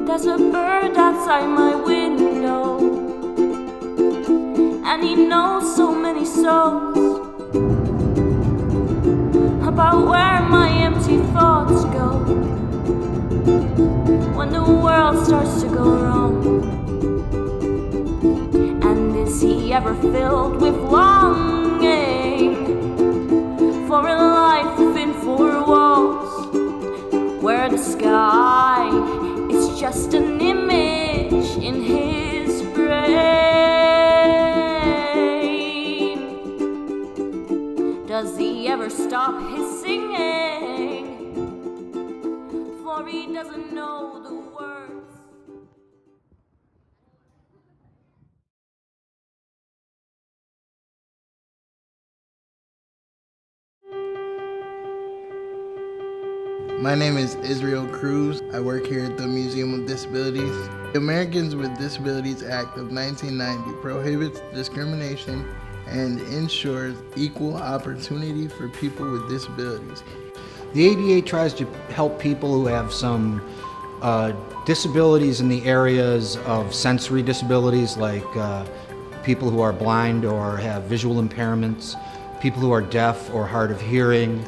There's a bird outside my window, and he knows so many songs about where my empty thoughts go when the world starts to go wrong. And is he ever filled with longing for a life within four walls, where the sky is just an image in his brain? Does he ever stop his singing, for he doesn't know the words? My name is Israel Cruz. I work here at the Museum of Disabilities. The Americans with Disabilities Act of 1990 prohibits discrimination and ensures equal opportunity for people with disabilities. The ADA tries to help people who have some disabilities in the areas of sensory disabilities, like people who are blind or have visual impairments, people who are deaf or hard of hearing,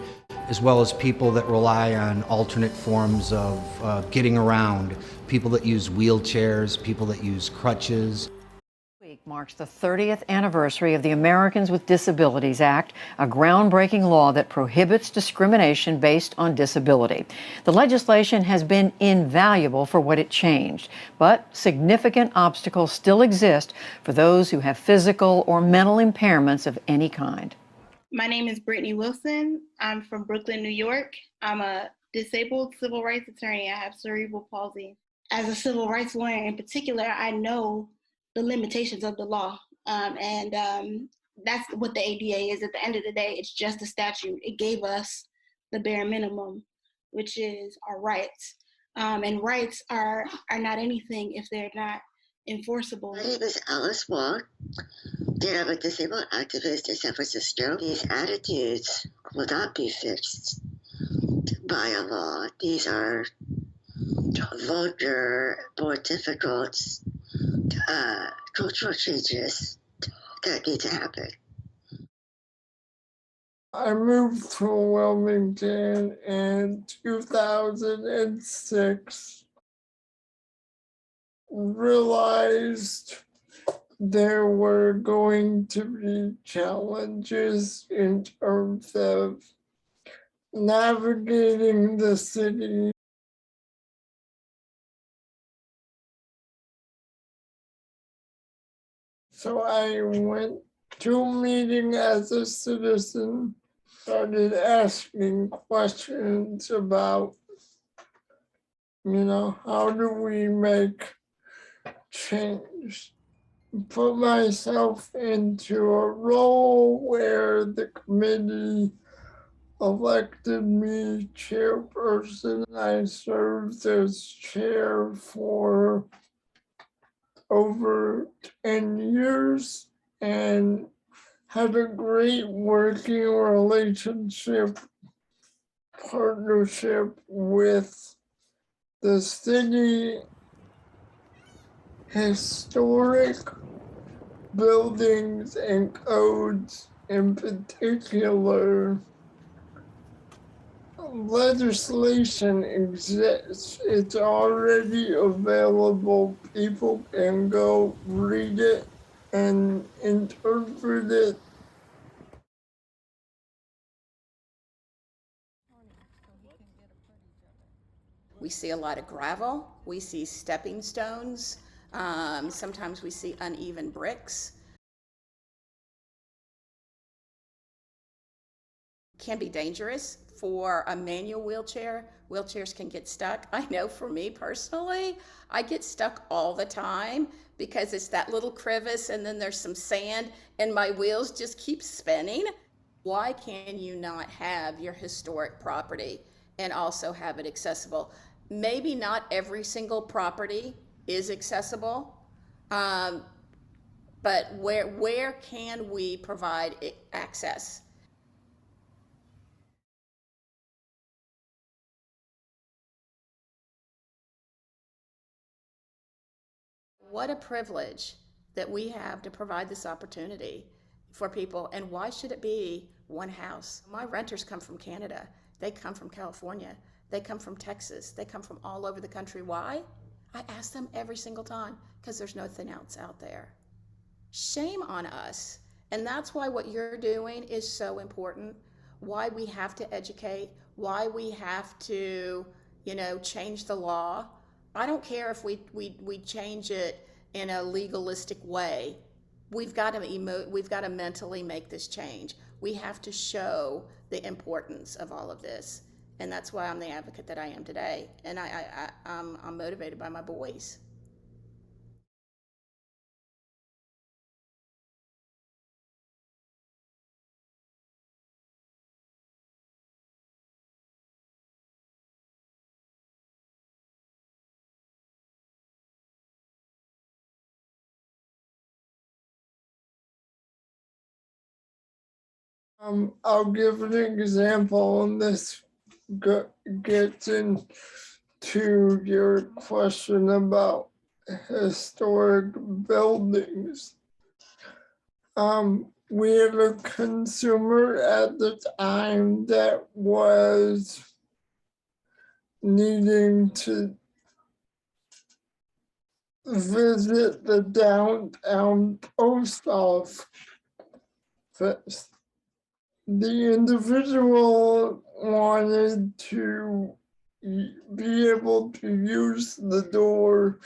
as well as people that rely on alternate forms of getting around, people that use wheelchairs, people that use crutches. This week marks the 30th anniversary of the Americans with Disabilities Act, a groundbreaking law that prohibits discrimination based on disability. The legislation has been invaluable for what it changed, but significant obstacles still exist for those who have physical or mental impairments of any kind. My name is Brittany Wilson. I'm from Brooklyn, New York. I'm a disabled civil rights attorney. I have cerebral palsy. As a civil rights lawyer in particular, I know the limitations of the law. That's what the ADA is. At the end of the day, it's just a statute. It gave us the bare minimum, which is our rights. And rights are not anything if they're not enforceable. My name is Alice Wong. I'm a disabled activist in San Francisco. These attitudes will not be fixed by a law. These are vulgar, more difficult cultural changes that need to happen. I moved to Wilmington in 2006. Realized there were going to be challenges in terms of navigating the city. So I went to a meeting as a citizen, started asking questions about, how do we make change? Put myself into a role where the committee elected me chairperson. I served as chair for over 10 years and had a great working partnership with the city. Historic buildings and codes in particular. Legislation exists. It's already available. People can go read it and interpret it. We see a lot of gravel. We see stepping stones. Sometimes we see uneven bricks. Can be dangerous for a manual wheelchair. Wheelchairs can get stuck. I know for me personally, I get stuck all the time because it's that little crevice and then there's some sand and my wheels just keep spinning. Why can you not have your historic property and also have it accessible? Maybe not every single property is accessible, but where can we provide access? What a privilege that we have to provide this opportunity for people. And why should it be one house? My renters come from Canada. They come from California. They come from Texas. They come from all over the country. Why? I ask them every single time, because there's nothing else out there. Shame on us. And that's why what you're doing is so important. Why we have to educate, why we have to, change the law. I don't care if we change it in a legalistic way. We've got to mentally make this change. We have to show the importance of all of this. And that's why I'm the advocate that I am today. And I'm motivated by my boys. I'll give an example, and this gets into your question about historic buildings. We had a consumer at the time that was needing to visit the downtown post office. The individual wanted to be able to use the door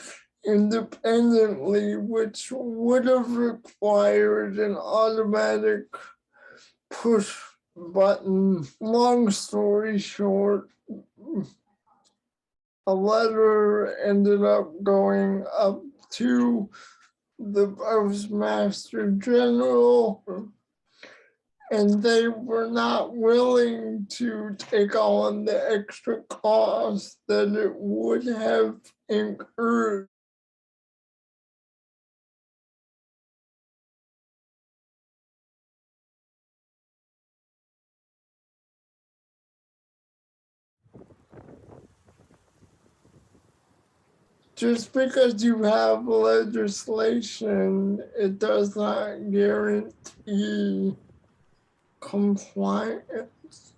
independently, which would have required an automatic push button. Long story short, a letter ended up going up to the Postmaster General, and they were not willing to take on the extra cost that it would have incurred. Just because you have legislation, it does not guarantee compliance.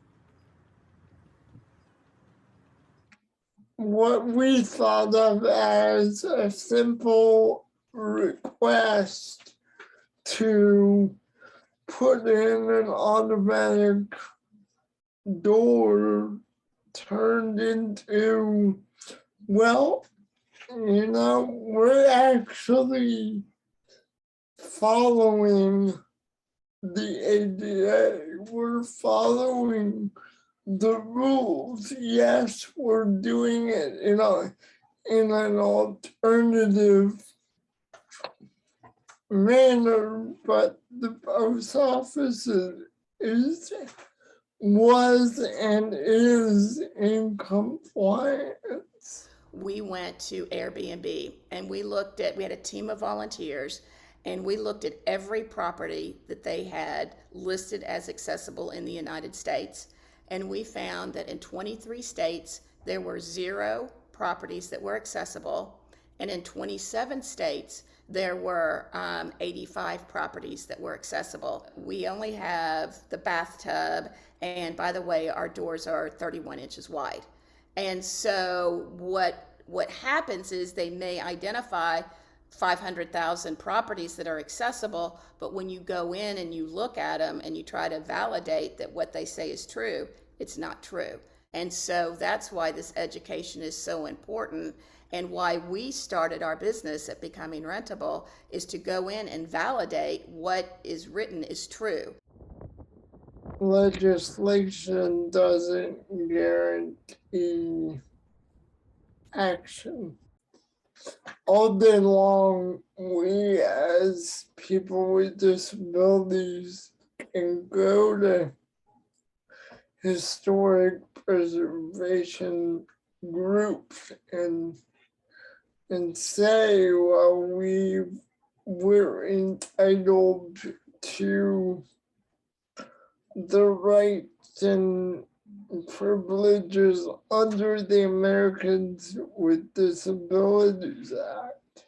What we thought of as a simple request to put in an automatic door turned into, well, we're actually following the ADA. We're following the rules. Yes, we're doing it in an alternative manner, but the post office was and is in compliance. We went to Airbnb and we had a team of volunteers, and we looked at every property that they had listed as accessible in the United States. And we found that in 23 states, there were 0 properties that were accessible. And in 27 states, there were 85 properties that were accessible. We only have the bathtub, and by the way, our doors are 31 inches wide. And so what happens is they may identify 500,000 properties that are accessible, but when you go in and you look at them and you try to validate that what they say is true, it's not true. And so that's why this education is so important, and why we started our business at Becoming Rentable, is to go in and validate what is written is true. Legislation doesn't guarantee action. All day long, we as people with disabilities can go to historic preservation groups and say, well, we're entitled to the rights and privileges under the Americans with Disabilities Act.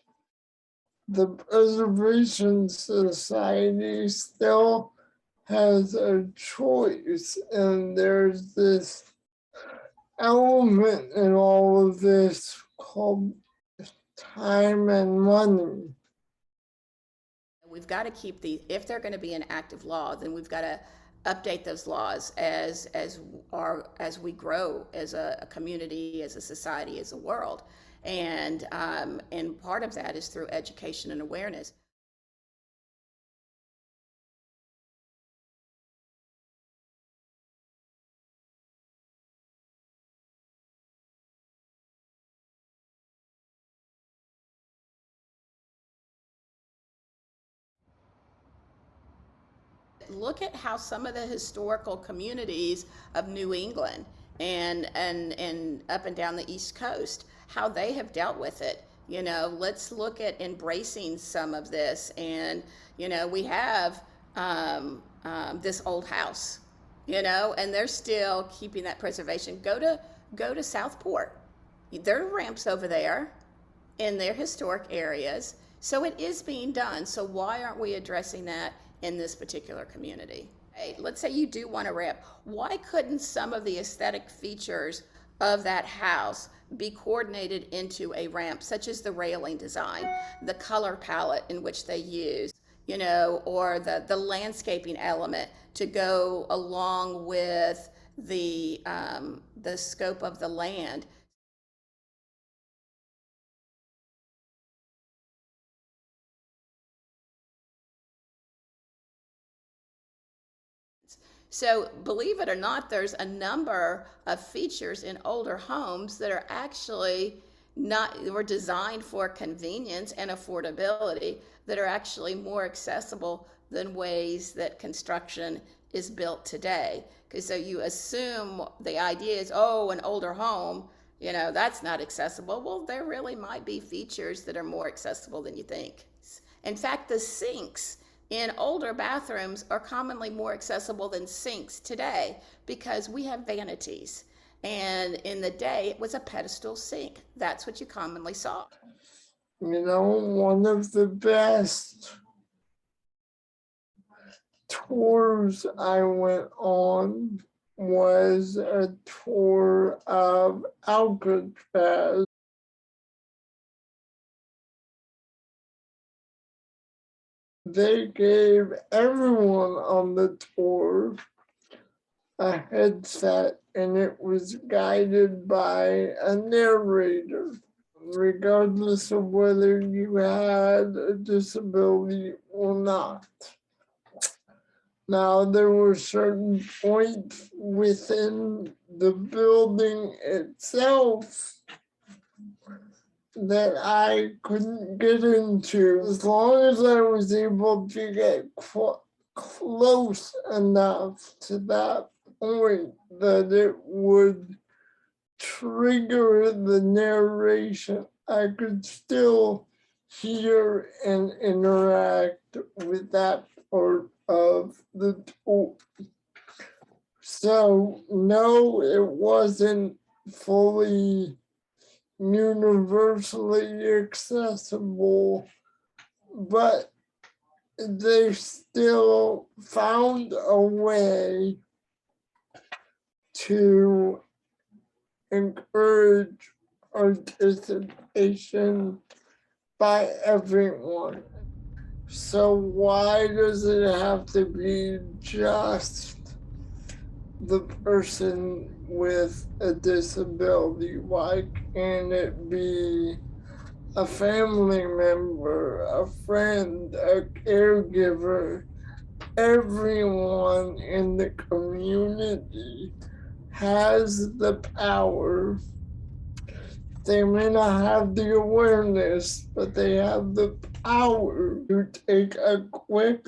the Preservation Society still has a choice, and there's this element in all of this called time and money. We've got to keep the, if they're going to be an active law, then we've got to update those laws as we grow as a community, as a society, as a world, and part of that is through education and awareness. Look at how some of the historical communities of New England and up and down the East Coast, how they have dealt with it. You know, let's look at embracing some of this. And, you know, we have this old house, you know, and they're still keeping that preservation. Go to Southport. There are ramps over there in their historic areas. So it is being done. So why aren't we addressing that in this particular community? Hey, let's say you do want a ramp. Why couldn't some of the aesthetic features of that house be coordinated into a ramp, such as the railing design, the color palette in which they use, you know, or the landscaping element to go along with the scope of the land? So believe it or not, there's a number of features in older homes that are actually not, were designed for convenience and affordability, that are actually more accessible than ways that construction is built today. Because so you assume the idea is, oh, an older home, you know, that's not accessible. Well, there really might be features that are more accessible than you think. In fact, the sinks in older bathrooms are commonly more accessible than sinks today because we have vanities. And in the day, it was a pedestal sink. That's what you commonly saw. You know, one of the best tours I went on was a tour of Alcatraz. They gave everyone on the tour a headset, and it was guided by a narrator, regardless of whether you had a disability or not. Now, there were certain points within the building itself that I couldn't get into. As long as I was able to get close enough to that point that it would trigger the narration, I could still hear and interact with that part of the tour. So no, it wasn't fully universally accessible, but they still found a way to encourage participation by everyone. So why does it have to be just the person with a disability? Why can't it be a family member, a friend, a caregiver? Everyone in the community has the power. They may not have the awareness, but they have the power to take a quick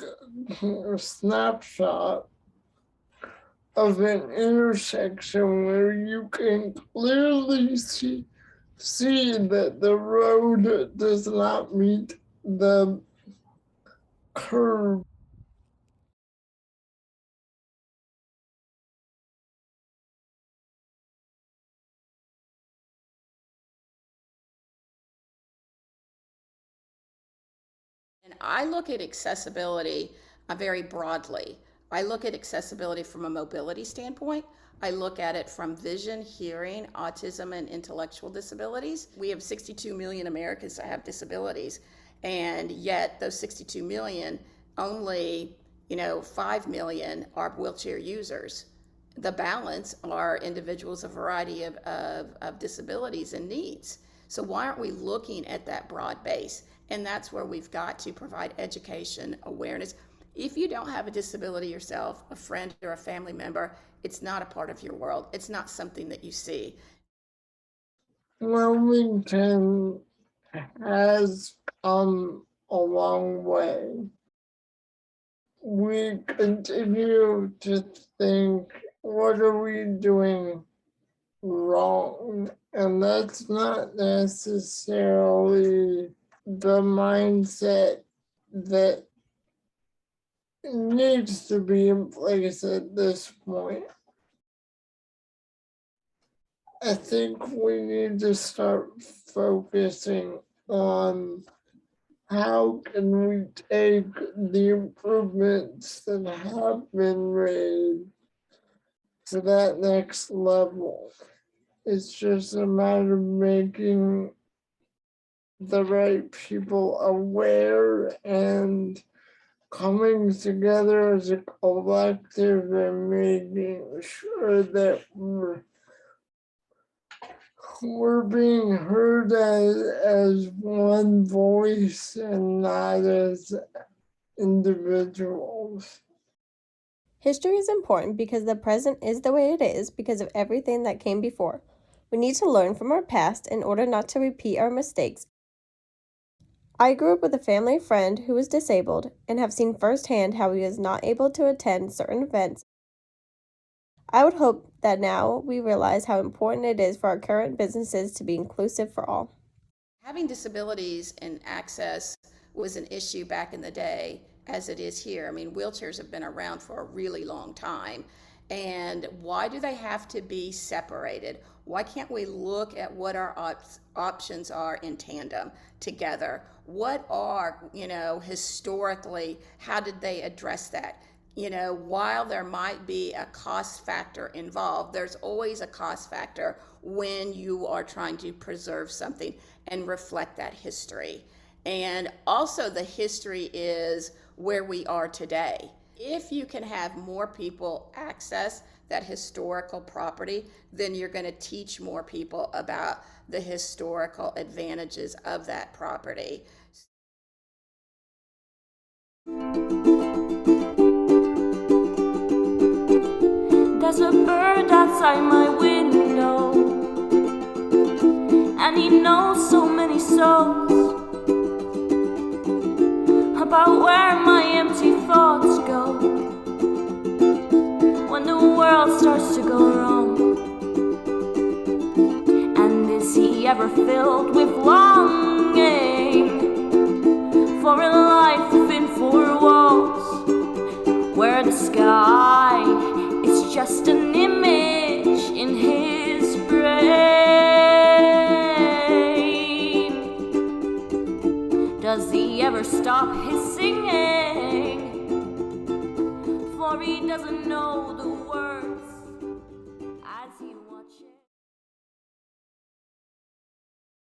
snapshot of an intersection where you can clearly see that the road does not meet the curb. And I look at accessibility very broadly. I look at accessibility from a mobility standpoint. I look at it from vision, hearing, autism, and intellectual disabilities. We have 62 million Americans that have disabilities, and yet those 62 million, only 5 million are wheelchair users. The balance are individuals of a variety of disabilities and needs. So why aren't we looking at that broad base? And that's where we've got to provide education, awareness. If you don't have a disability yourself, a friend or a family member, it's not a part of your world. It's not something that you see. Wilmington has come a long way. We continue to think, what are we doing wrong? And that's not necessarily the mindset that needs to be in place at this point. I think we need to start focusing on how can we take the improvements that have been made to that next level. It's just a matter of making the right people aware and coming together as a collective and making sure that we're being heard as one voice and not as individuals. History is important because the present is the way it is because of everything that came before. We need to learn from our past in order not to repeat our mistakes. I grew up with a family friend who was disabled and have seen firsthand how he was not able to attend certain events. I would hope that now we realize how important it is for our current businesses to be inclusive for all. Having disabilities and access was an issue back in the day, as it is here. I mean, wheelchairs have been around for a really long time. And why do they have to be separated? Why can't we look at what our options are in tandem together? What are, historically, how did they address that? While there might be a cost factor involved, there's always a cost factor when you are trying to preserve something and reflect that history. And also the history is where we are today. If you can have more people access that historical property, then you're going to teach more people about the historical advantages of that property. There's a bird outside my window, and he knows so many songs about where my empty thoughts go when the world starts to go wrong. And is he ever filled with longing for a life within four walls, where the sky is just an image in his brain? Does he ever stop his singing? For he doesn't know the words as he watches.